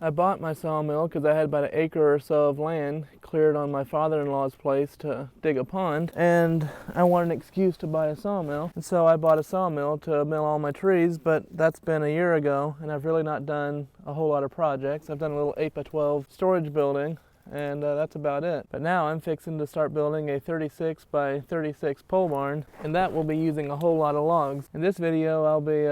I bought my sawmill because I had about an acre or so of land cleared on my father-in-law's place to dig a pond, and I wanted an excuse to buy a sawmill. And so I bought a sawmill to mill all my trees, but that's been a year ago, and I've really not done a whole lot of projects. I've done a little 8x12 storage building, and that's about it. But now I'm fixing to start building a 36 by 36 pole barn, and that will be using a whole lot of logs. In this video I'll be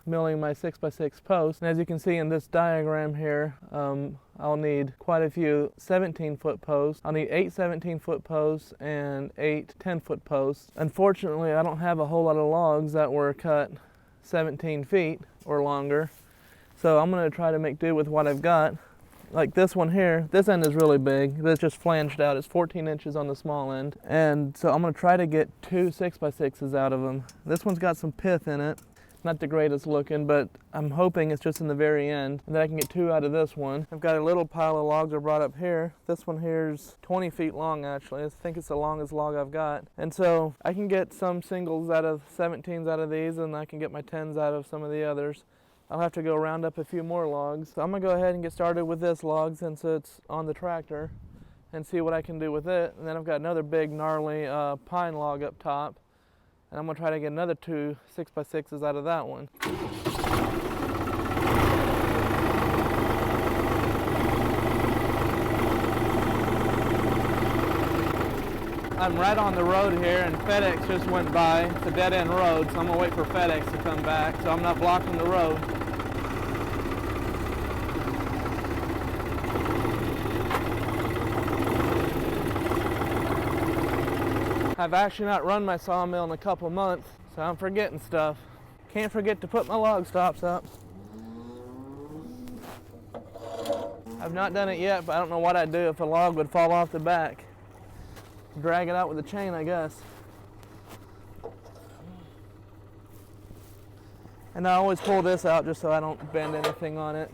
milling my 6x6 posts, and as you can see in this diagram here, I'll need quite a few 17-foot posts. I'll need 8 17-foot posts and 8 10-foot posts. Unfortunately, I don't have a whole lot of logs that were cut 17 feet or longer, so I'm going to try to make do with what I've got. Like this one here, this end is really big. It's just flanged out. It's 14 inches on the small end. And so I'm gonna try to get 2 6x6s out of them. This one's got some pith in it. Not the greatest looking, but I'm hoping it's just in the very end, and that I can get 2 out of this one. I've got a little pile of logs I brought up here. This one here's 20 feet long actually. I think it's the longest log I've got. And so I can get some singles out of 17s out of these, and I can get my 10s out of some of the others. I'll have to go round up a few more logs. So I'm gonna go ahead and get started with this log since it's on the tractor and see what I can do with it. And then I've got another big gnarly pine log up top, and I'm gonna try to get another 2 6x6s out of that one. I'm right on the road here, and FedEx just went by. It's a dead-end road, so I'm gonna wait for FedEx to come back so I'm not blocking the road. I've actually not run my sawmill in a couple months, so I'm forgetting stuff. Can't forget to put my log stops up. I've not done it yet, but I don't know what I'd do if a log would fall off the back. Drag it out with a chain, I guess. And I always pull this out just so I don't bend anything on it.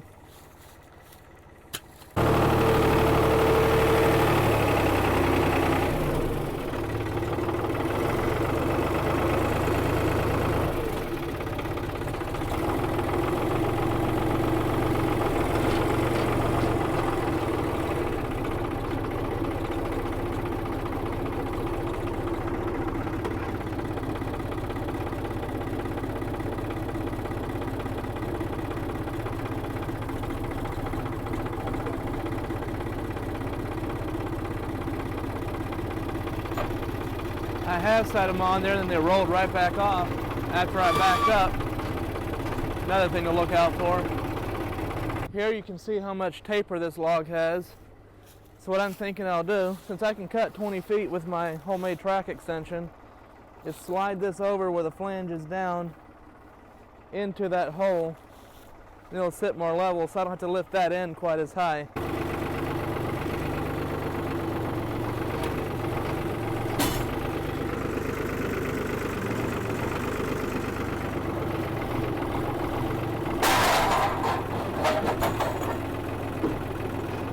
I have set them on there, and then they rolled right back off after I backed up. Another thing to look out for. Here you can see how much taper this log has. So what I'm thinking I'll do, since I can cut 20 feet with my homemade track extension, is slide this over where the flange is down into that hole. And it'll sit more level, so I don't have to lift that end quite as high.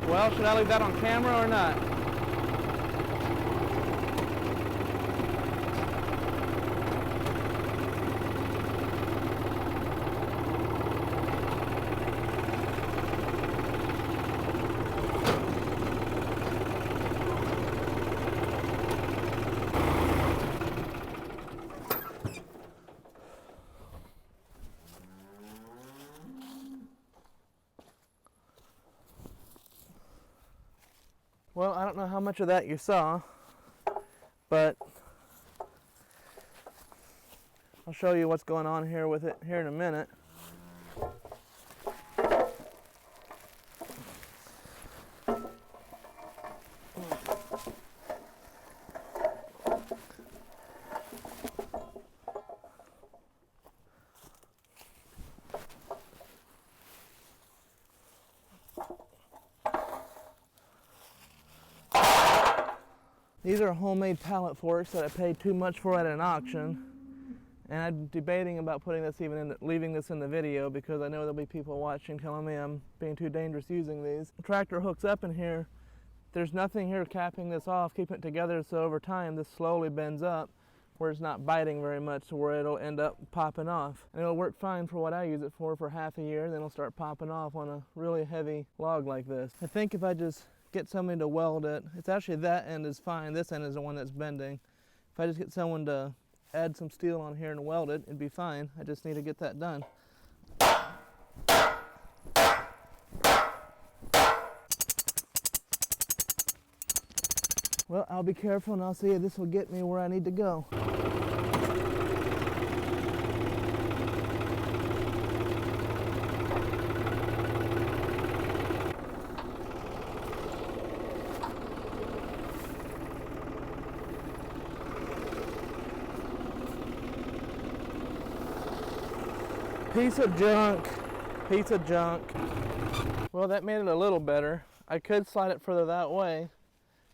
Well, should I leave that on camera or not? Well, I don't know how much of that you saw, but I'll show you what's going on here with it here in a minute. These are homemade pallet forks that I paid too much for at an auction, and I'm debating about putting this leaving this in the video because I know there'll be people watching telling me I'm being too dangerous using these. The tractor hooks up in here. There's nothing here capping this off, keeping it together, so over time this slowly bends up. where it's not biting very much to where it'll end up popping off. And it'll work fine for what I use it for half a year, then it'll start popping off on a really heavy log like this. I think if I just get somebody to weld it, it's actually that end is fine, this end is the one that's bending. If I just get someone to add some steel on here and weld it, it'd be fine. I just need to get that done. Well, I'll be careful and I'll see if this will get me where I need to go. Piece of junk, piece of junk. Well, that made it a little better. I could slide it further that way.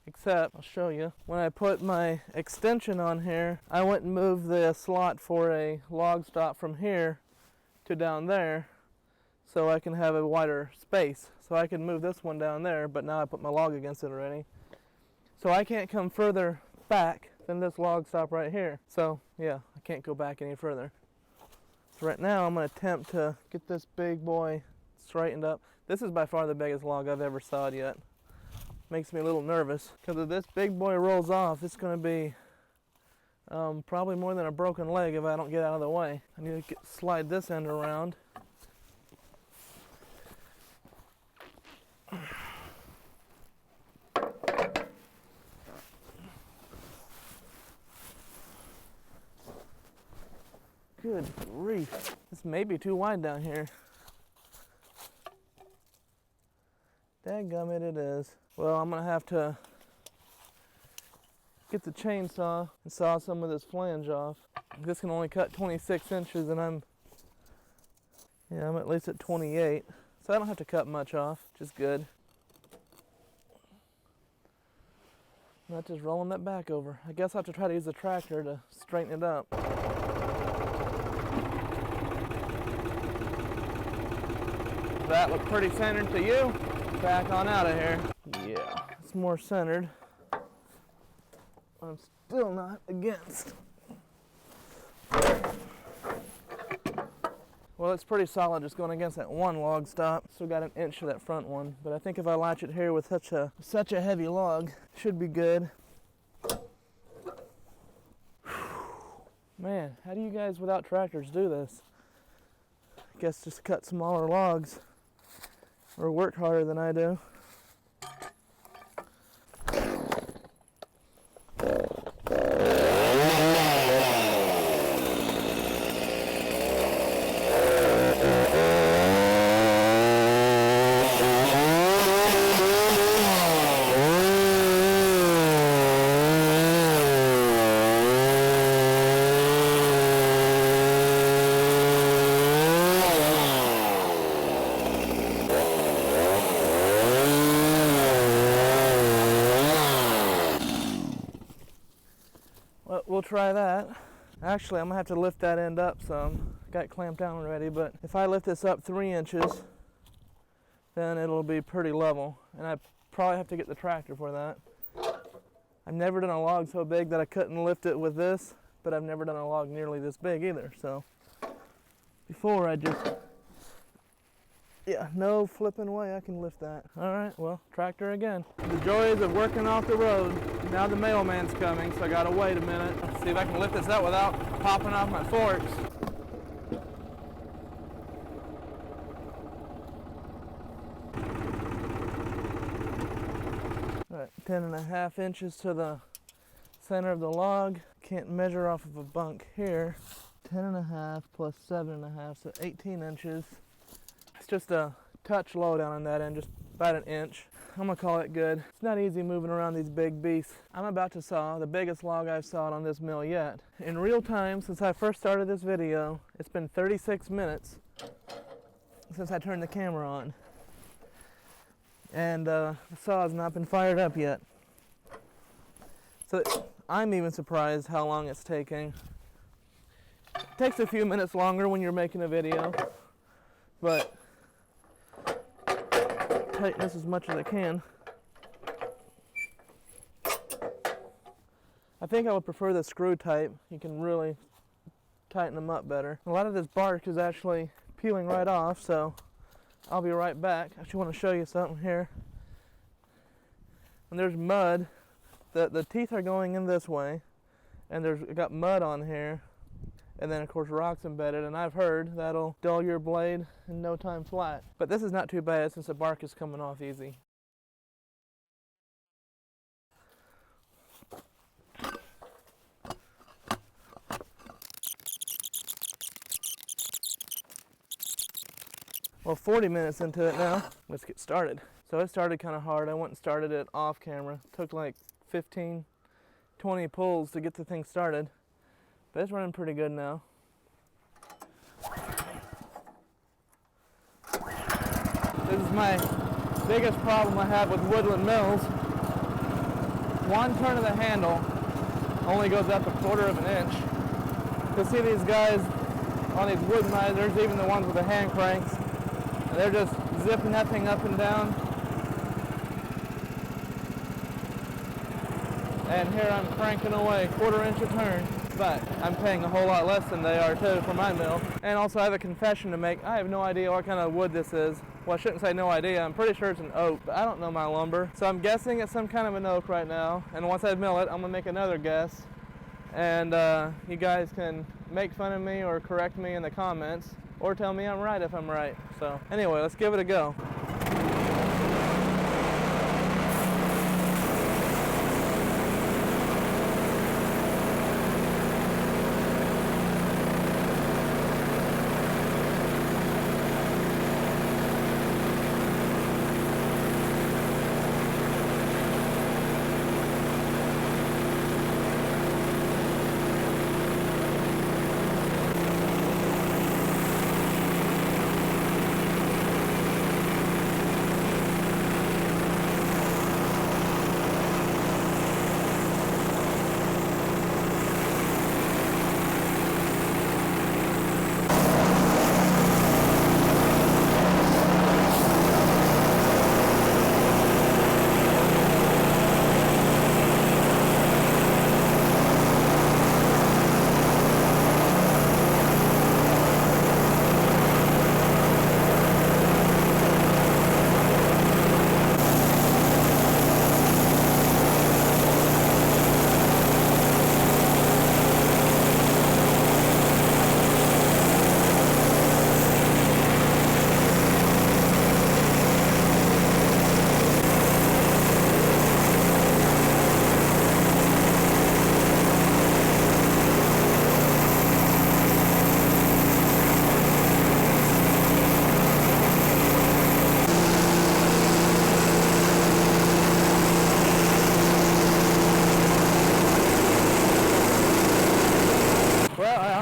Except, I'll show you, when I put my extension on here, I went and moved the slot for a log stop from here to down there so I can have a wider space. So I can move this one down there, but now I put my log against it already. So I can't come further back than this log stop right here. So yeah, I can't go back any further. So right now I'm going to attempt to get this big boy straightened up. This is by far the biggest log I've ever sawed yet. Makes me a little nervous because if this big boy rolls off, it's going to be probably more than a broken leg if I don't get out of the way. I need to slide this end around. Good grief. This may be too wide down here. Dadgummit it is. Well, I'm going to have to get the chainsaw and saw some of this flange off. This can only cut 26 inches and I'm at least at 28. So I don't have to cut much off, which is good. Not just rolling that back over. I guess I'll have to try to use the tractor to straighten it up. That look pretty centered to you? Back on out of here. Yeah, it's more centered. I'm still not against. Well, it's pretty solid just going against that one log stop. Still got an inch of that front one, but I think if I latch it here with such a heavy log, it should be good. Man, how do you guys without tractors do this? I guess just cut smaller logs or work harder than I do. We'll try that. Actually, I'm gonna have to lift that end up some. Got it clamped down already, but if I lift this up 3 inches, then it'll be pretty level. And I probably have to get the tractor for that. I've never done a log so big that I couldn't lift it with this, but I've never done a log nearly this big either. So before I just, no flipping way I can lift that. All right, well, tractor again. The joys of working off the road. Now the mailman's coming, so I gotta wait a minute. See if I can lift this up without popping off my forks. All right, 10.5 inches to the center of the log. Can't measure off of a bunk here. 10.5 plus 7.5, so 18 inches. It's just a touch low down on that end, just about an inch. I'm gonna call it good. It's not easy moving around these big beasts. I'm about to saw the biggest log I've sawed on this mill yet. In real time, since I first started this video, it's been 36 minutes since I turned the camera on. And the saw has not been fired up yet. So I'm even surprised how long it's taking. It takes a few minutes longer when you're making a video, but tighten this as much as I can. I think I would prefer the screw type. You can really tighten them up better. A lot of this bark is actually peeling right off, so I'll be right back. I just want to show you something here. When there's mud, the teeth are going in this way, and there's got mud on here, and then of course rocks embedded, and I've heard that'll dull your blade in no time flat. But this is not too bad since the bark is coming off easy. Well, 40 minutes into it now. Let's get started. So it started kind of hard. I went and started it off camera. Took like 15, 20 pulls to get the thing started. But it's running pretty good now. This is my biggest problem I have with Woodland Mills. One turn of the handle only goes up 1/4 of an inch. You'll see these guys on these wood misers, even the ones with the hand cranks, and they're just zipping that thing up and down. And here I'm cranking away 1/4 inch a turn, but I'm paying a whole lot less than they are too for my mill. And also I have a confession to make. I have no idea what kind of wood this is. Well, I shouldn't say no idea. I'm pretty sure it's an oak, but I don't know my lumber. So I'm guessing it's some kind of an oak right now. And once I mill it, I'm gonna make another guess. And you guys can make fun of me or correct me in the comments, or tell me I'm right if I'm right. So anyway, let's give it a go.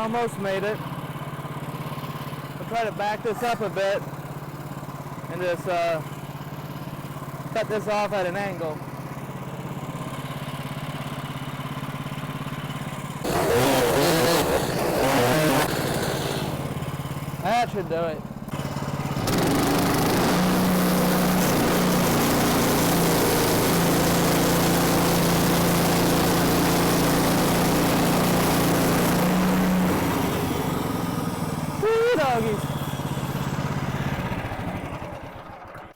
Almost made it. I'll try to back this up a bit and just cut this off at an angle. That should do it.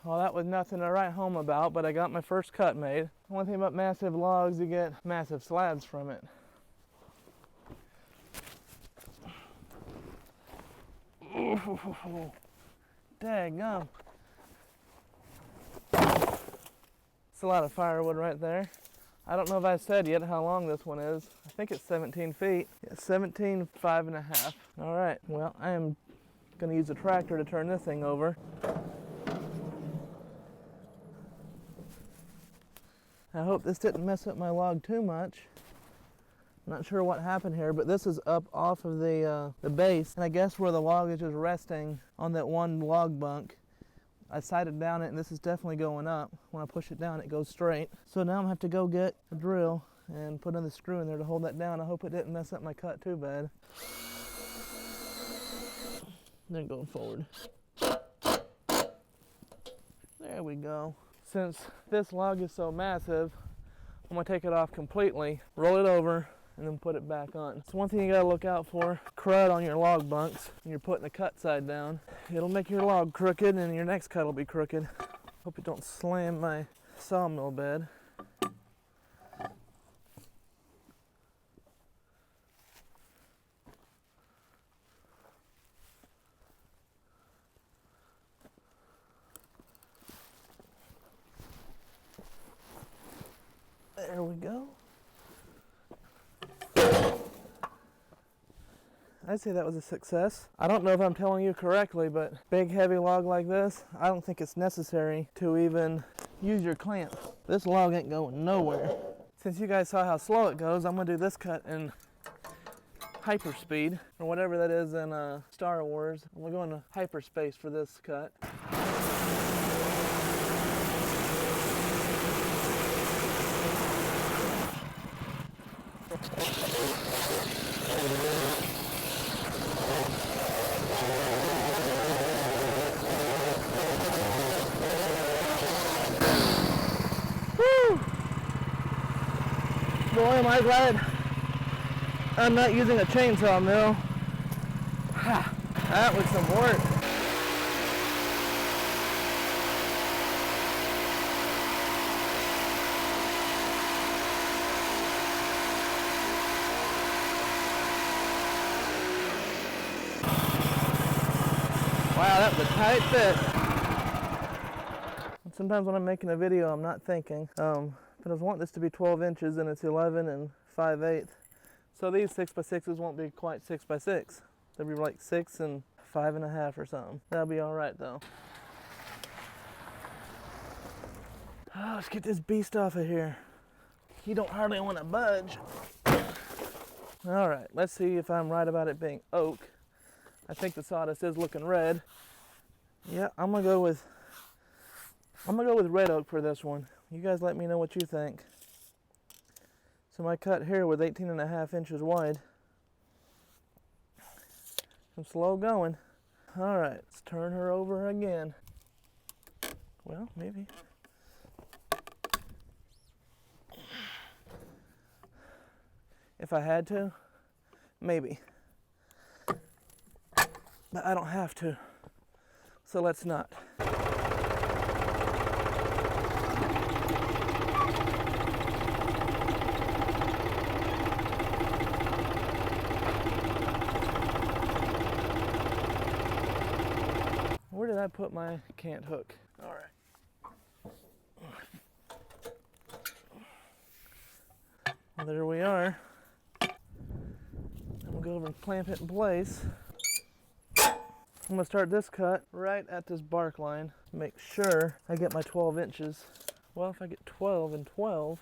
Well, that was nothing to write home about, but I got my first cut made. One thing about massive logs, you get massive slabs from it. Daggum. It's a lot of firewood right there. I don't know if I said yet how long this one is. I think it's 17 feet. Yeah, 17, 5.5. All right, well, I am gonna use a tractor to turn this thing over. I hope this didn't mess up my log too much. I'm not sure what happened here, but this is up off of the base, and I guess where the log is just resting on that one log bunk, I sighted down it, and this is definitely going up. When I push it down, it goes straight. So now I'm gonna have to go get a drill and put another screw in there to hold that down. I hope it didn't mess up my cut too bad. Then going forward. There we go. Since this log is so massive, I'm gonna take it off completely, roll it over, and then put it back on. So one thing you gotta look out for, crud on your log bunks when you're putting the cut side down. It'll make your log crooked and your next cut will be crooked. Hope it don't slam my sawmill bed. There we go. I'd say that was a success. I don't know if I'm telling you correctly, but big heavy log like this, I don't think it's necessary to even use your clamp. This log ain't going nowhere. Since you guys saw how slow it goes, I'm gonna do this cut in hyperspeed, or whatever that is in Star Wars. I'm gonna go into hyperspace for this cut. Boy, am I glad I'm not using a chainsaw mill. That was some work. Wow, that was a tight fit. Sometimes when I'm making a video, I'm not thinking. But I want this to be 12 inches and it's 11 and 5/8. So these 6x6s won't be quite 6x6. They'll be like 6 and 5.5 or something. That'll be all right though. Oh, let's get this beast off of here. You don't hardly want to budge. All right, let's see if I'm right about it being oak. I think the sawdust is looking red. Yeah, I'm gonna go with red oak for this one. You guys let me know what you think. So my cut here was 18.5 inches wide. I'm slow going. All right, let's turn her over again. Well, maybe. If I had to, maybe. But I don't have to, so let's not. Where did I put my cant hook? All right. Well, there we are. I'm gonna go over and clamp it in place. I'm gonna start this cut right at this bark line. Make sure I get my 12 inches. Well, if I get 12 and 12,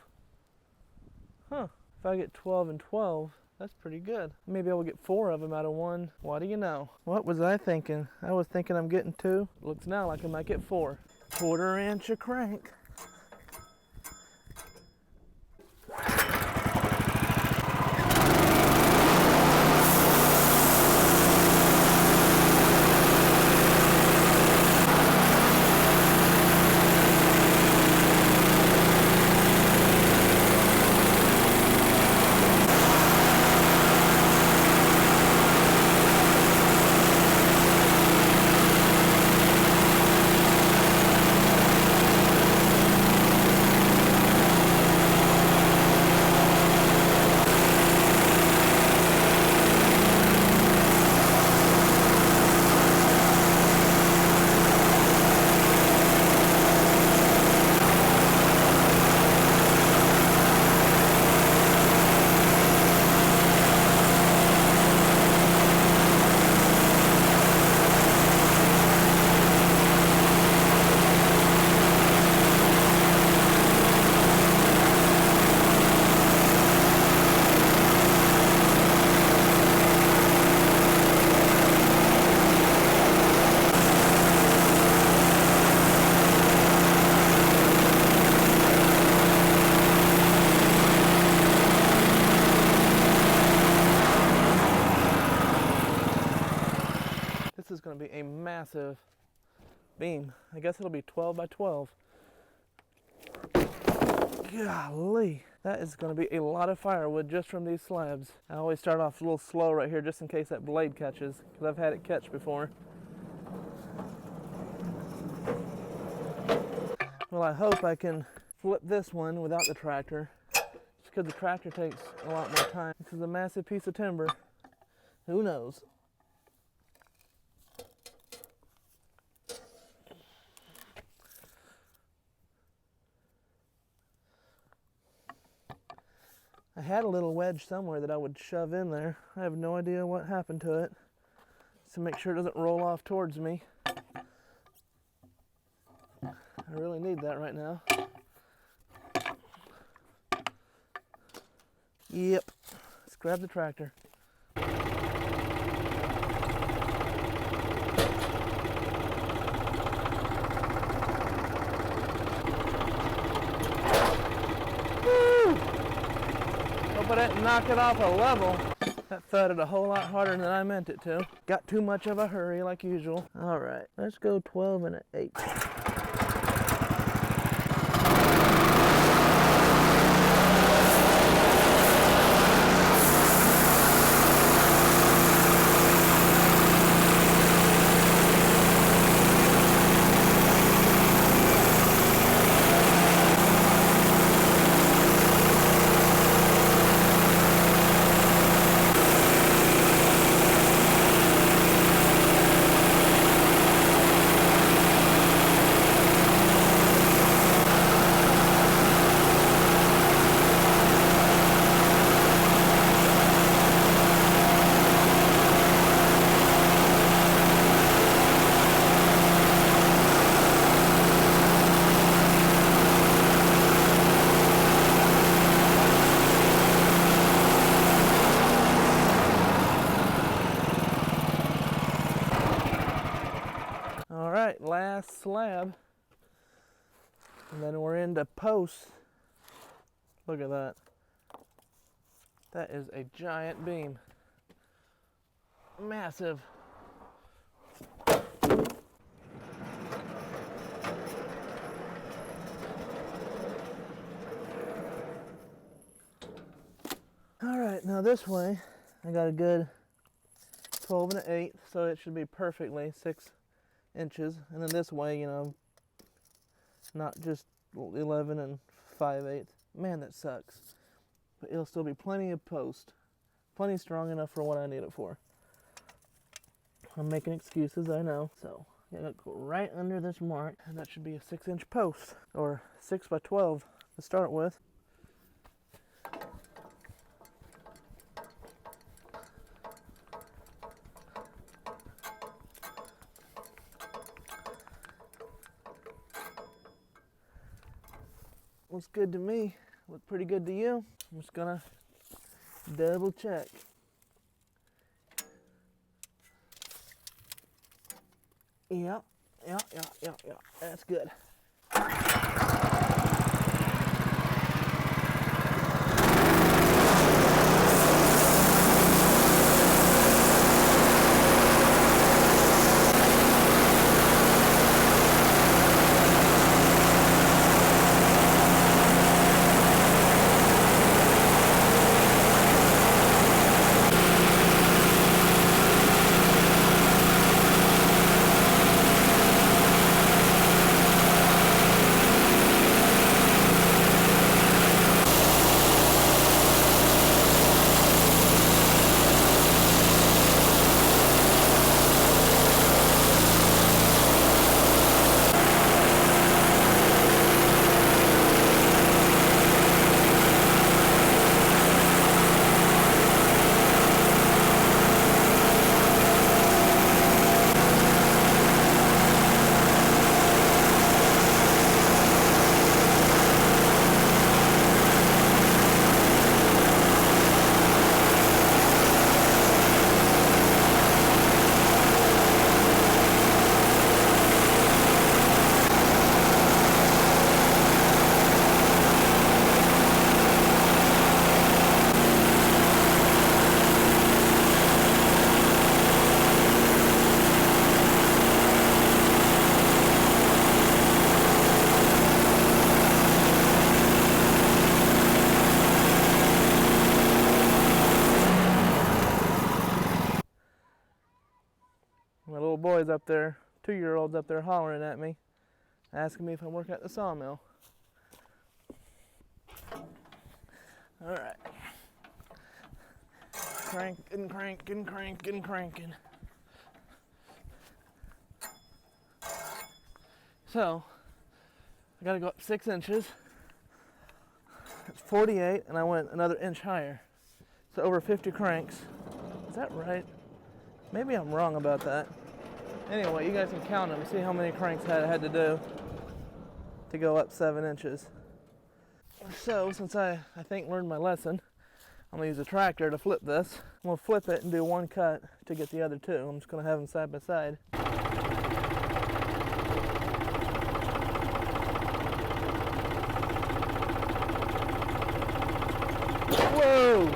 if I get 12 and 12, that's pretty good. Maybe I will get 4 of them out of one. What do you know? What was I thinking? I was thinking I'm getting 2. Looks now like I might get 4. 1/4 inch of crank. This is going to be a massive beam. I guess it'll be 12 by 12. Golly. That is going to be a lot of firewood just from these slabs. I always start off a little slow right here just in case that blade catches, because I've had it catch before. Well, I hope I can flip this one without the tractor, just because the tractor takes a lot more time. This is a massive piece of timber. Who knows? I had a little wedge somewhere that I would shove in there. I have no idea what happened to it. Just to make sure it doesn't roll off towards me. I really need that right now. Yep. Let's grab the tractor. But I didn't knock it off a level. That thudded a whole lot harder than I meant it to. Got too much of a hurry like usual. All right, let's go 12 and an 8. Last slab, and then we're into posts. Look at that. That is a giant beam. Massive. All right, now this way I got a good 12 and an 8, so it should be perfectly 6 inches, and then this way, you know, not just 11 and 5/8. Man, that sucks, but it'll still be plenty of post, plenty strong enough for what I need it for. I'm making excuses, I know. So I gotta go right under this mark, and that should be a 6-inch post, or 6 by 12 to start with. Looks good to me. Look pretty good to you. I'm just gonna double check. Yeah. That's good. boys up there, 2-year-olds up there hollering at me, asking me if I work at the sawmill. Alright. Cranking. So, I gotta go up 6 inches. It's 48, and I went another inch higher. So over 50 cranks. Is that right? Maybe I'm wrong about that. Anyway, you guys can count them, see how many cranks I had to do to go up 7 inches. So, since I think learned my lesson, I'm gonna use a tractor to flip this. I'm gonna flip it and do one cut to get the other two. I'm just gonna have them side by side. Whoa!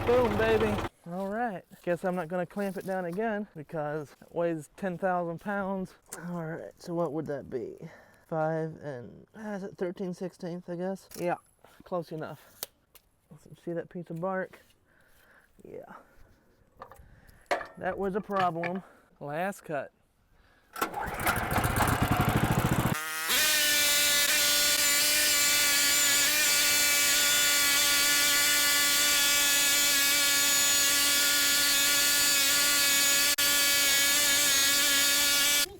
Boom, baby. All right, guess I'm not gonna clamp it down again because it weighs 10,000 pounds. All right, so what would that be? 5 and, is it 13/16, I guess? Yeah, close enough. See that piece of bark? Yeah. That was a problem. Last cut.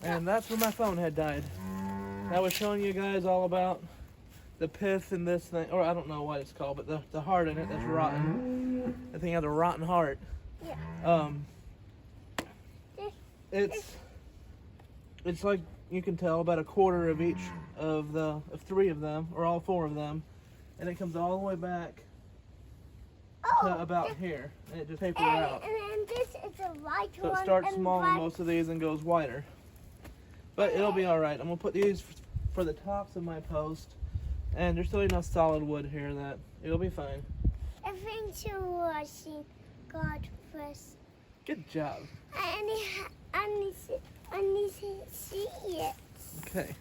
And that's where my phone had died. I was showing you guys all about the pith in this thing, or I don't know what it's called, but the heart in it that's rotten. The thing has a rotten heart. Yeah. It's like you can tell about a quarter of each of 3 of them, or all 4 of them, and it comes all the way back to about here, and it just tapers out. And then this is a light So one. it starts and small on black. most of these and goes wider. But it'll be alright. I'm going to put these for the tops of my post. And there's still enough solid wood here that it'll be fine. I think she washing God first. Good job. I need to see it. Okay.